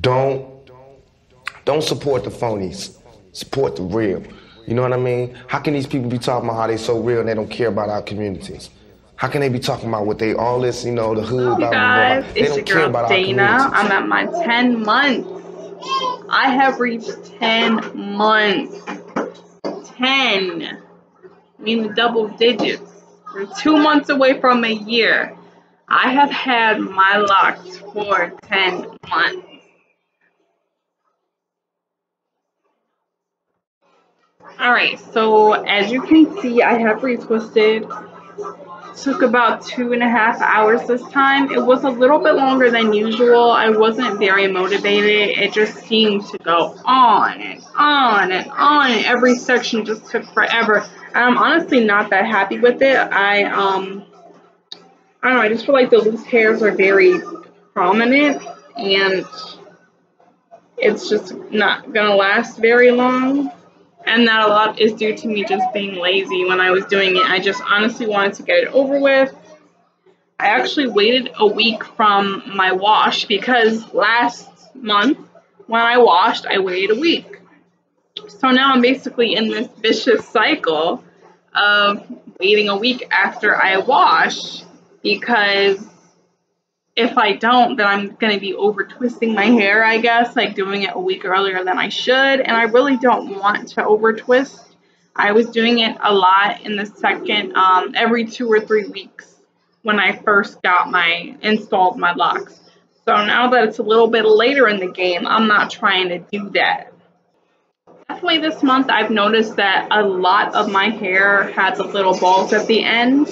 Don't don't support the phonies. Support the real. You know what I mean? How can these people be talking about how they so real and they don't care about our communities? How can they be talking about what they all this, you know, the hood, You blah blah blah, guys, blah. They it's your don't care girl about our Dana. communities. I'm at my 10 months. I have reached 10 months. 10. I mean the double digits. We're 2 months away from a year. I have had my locks for 10 months. Alright, so as you can see, I have retwisted. Took about 2.5 hours this time. It was a little bit longer than usual. I wasn't very motivated. It just seemed to go on and on and on. Every section just took forever. And I'm honestly not that happy with it. I don't know, I just feel like the loose hairs are very prominent and it's just not gonna last very long. And that a lot is due to me just being lazy when I was doing it. I just honestly wanted to get it over with. I actually waited a week from my wash because last month when I washed, I waited a week. So now I'm basically in this vicious cycle of waiting a week after I wash because if I don't, then I'm going to be over twisting my hair, I guess, like doing it a week earlier than I should. And I really don't want to over twist. I was doing it a lot in the second, every 2 or 3 weeks when I first got installed my locks. So now that it's a little bit later in the game, I'm not trying to do that. Definitely this month, I've noticed that a lot of my hair had the little balls at the end.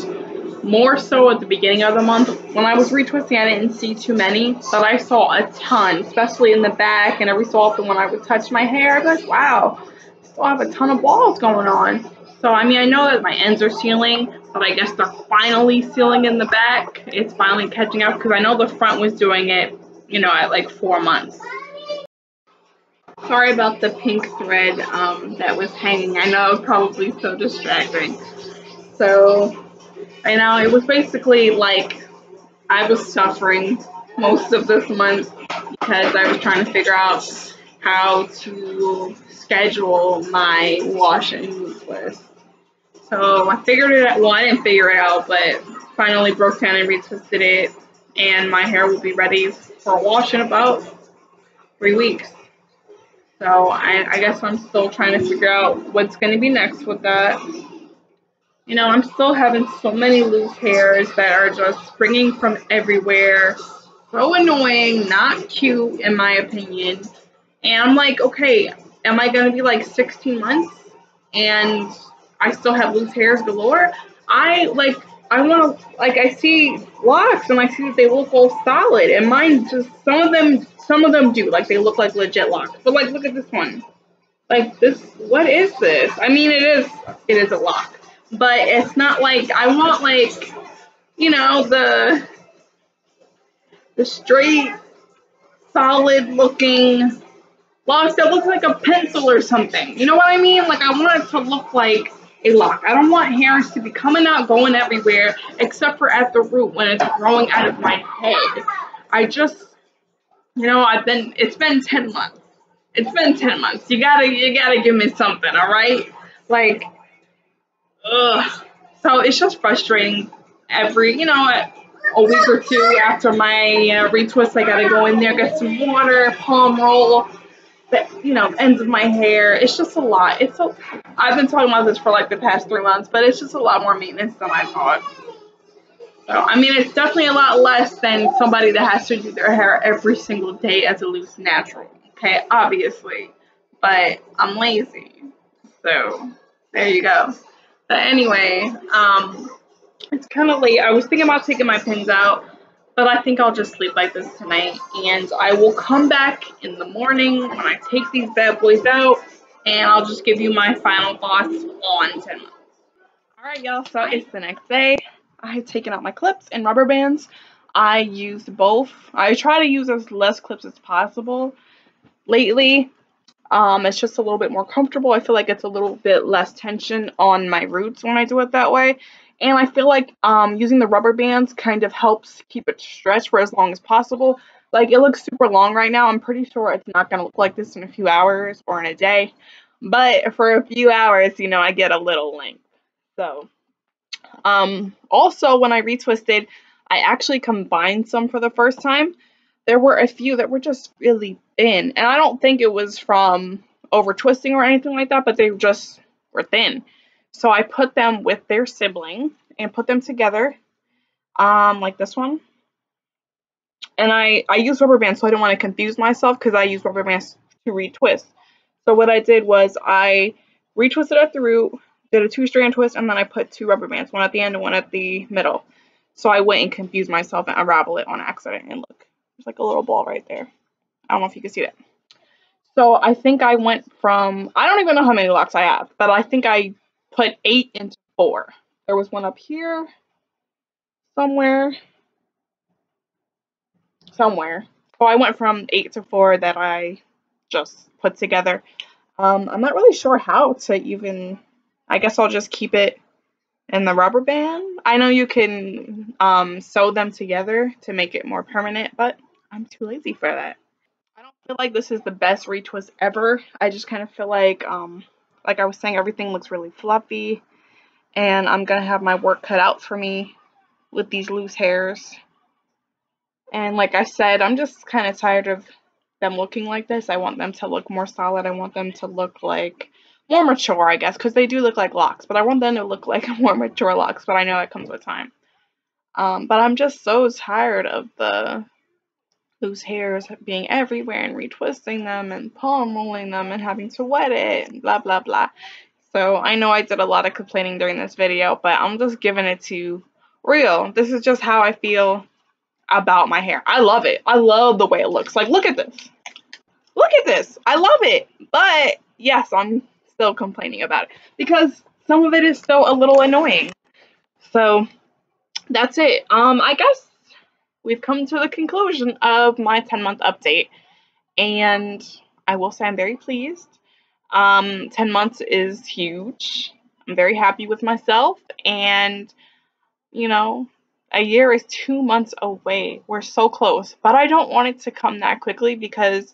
More so at the beginning of the month. When I was retwisting, I didn't see too many, but I saw a ton, especially in the back. And every so often when I would touch my hair, I'd be like, wow, I still have a ton of balls going on. So, I mean, I know that my ends are sealing, but I guess they're finally sealing in the back. It's finally catching up because I know the front was doing it, at like 4 months. Sorry about the pink thread that was hanging. I know it was probably so distracting. So, I know it was basically like I was suffering most of this month because I was trying to figure out how to schedule my wash and retwist. So I figured it out. Well, I didn't figure it out, but finally broke down and retwisted it, and my hair will be ready for a wash in about 3 weeks. So I guess I'm still trying to figure out what's going to be next with that. I'm still having so many loose hairs that are just springing from everywhere. So annoying, not cute in my opinion. And I'm like, okay, am I gonna be like 16 months and I still have loose hairs galore? I see locks and I see that they look all solid and mine just some of them do, like they look like legit locks. But like look at this one. Like this, what is this? I mean, it is a lock, but it's not like I want like the straight, solid looking locks that look like a pencil or something. You know what I mean? Like I want it to look like a lock. I don't want hairs to be coming out, going everywhere, except for at the root when it's growing out of my head. I just, it's been 10 months. It's been 10 months. You gotta give me something, all right? Like, ugh. So it's just frustrating. A week or two after my retwist, I gotta go in there, get some water, palm roll the ends of my hair. It's just a lot. I've been talking about this for like the past 3 months, but it's just a lot more maintenance than I thought. So I mean, it's definitely a lot less than somebody that has to do their hair every single day as a loose natural. Okay, obviously, but I'm lazy, so there you go. But anyway, it's kind of late. I was thinking about taking my pins out, but I think I'll just sleep like this tonight, and I will come back in the morning when I take these bad boys out, and I'll just give you my final thoughts on 10 months. Alright, y'all, so it's the next day. I have taken out my clips and rubber bands. I used both. I try to use as less clips as possible lately. It's just a little bit more comfortable. I feel like it's a little bit less tension on my roots when I do it that way. And I feel like using the rubber bands kind of helps keep it stretched for as long as possible, Like, it looks super long right now. I'm pretty sure it's not going to look like this in a few hours or in a day. But for a few hours, you know, I get a little length. So, also, when I retwisted, I actually combined some for the first time. There were a few that were just really thin. And I don't think it was from over twisting or anything like that, but they just were thin. So I put them with their sibling and put them together, like this one. And I use rubber bands, so I don't want to confuse myself because I use rubber bands to retwist. So what I did was I retwisted at the root, did a 2-strand twist, and then I put 2 rubber bands, one at the end and one at the middle. So I wouldn't confuse myself and unravel it on accident. And look, there's like a little ball right there. I don't know if you can see that. So I think I went from, I don't even know how many locks I have, but I think I put 8 into 4. There was one up here somewhere. So I went from 8 to 4 that I just put together. I'm not really sure how to even, I guess I'll just keep it in the rubber band. I know you can sew them together to make it more permanent, but I'm too lazy for that. I don't feel like this is the best retwist ever. I just kind of feel like I was saying, everything looks really fluffy, and I'm gonna have my work cut out for me with these loose hairs. And like I said, I'm just kind of tired of them looking like this. I want them to look more solid. I want them to look like more mature, I guess, because they do look like locks, but I want them to look like more mature locks, but I know it comes with time. But I'm just so tired of the loose hairs being everywhere and retwisting them and palm rolling them and having to wet it and blah, blah, blah. So I know I did a lot of complaining during this video, but I'm just giving it to real. This is just how I feel about my hair. I love it. I love the way it looks. Like, look at this. Look at this. I love it. But yes, I'm still complaining about it because some of it is still a little annoying. So that's it. I guess we've come to the conclusion of my 10-month update, and I will say I'm very pleased. 10 months is huge. I'm very happy with myself, and you know, a year is 2 months away. We're so close, but I don't want it to come that quickly because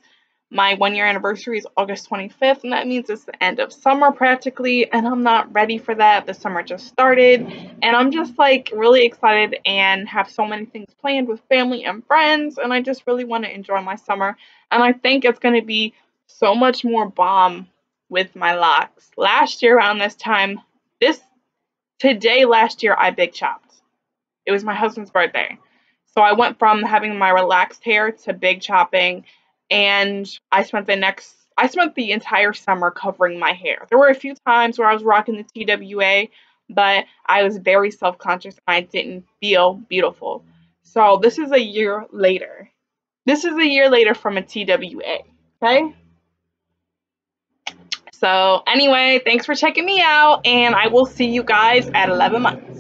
my 1-year anniversary is August 25th, and that means it's the end of summer practically, and I'm not ready for that. The summer just started, and I'm just like really excited and have so many things planned with family and friends, and I just really want to enjoy my summer, and I think it's going to be so much more bomb with my locks. Last year around this time, last year, I big chopped. It was my husband's birthday. So I went from having my relaxed hair to big chopping, and I spent the entire summer covering my hair. There were a few times where I was rocking the TWA, but I was very self-conscious and I didn't feel beautiful. So this is a year later. This is a year later from a TWA, okay? So anyway, thanks for checking me out, and I will see you guys at 11 months.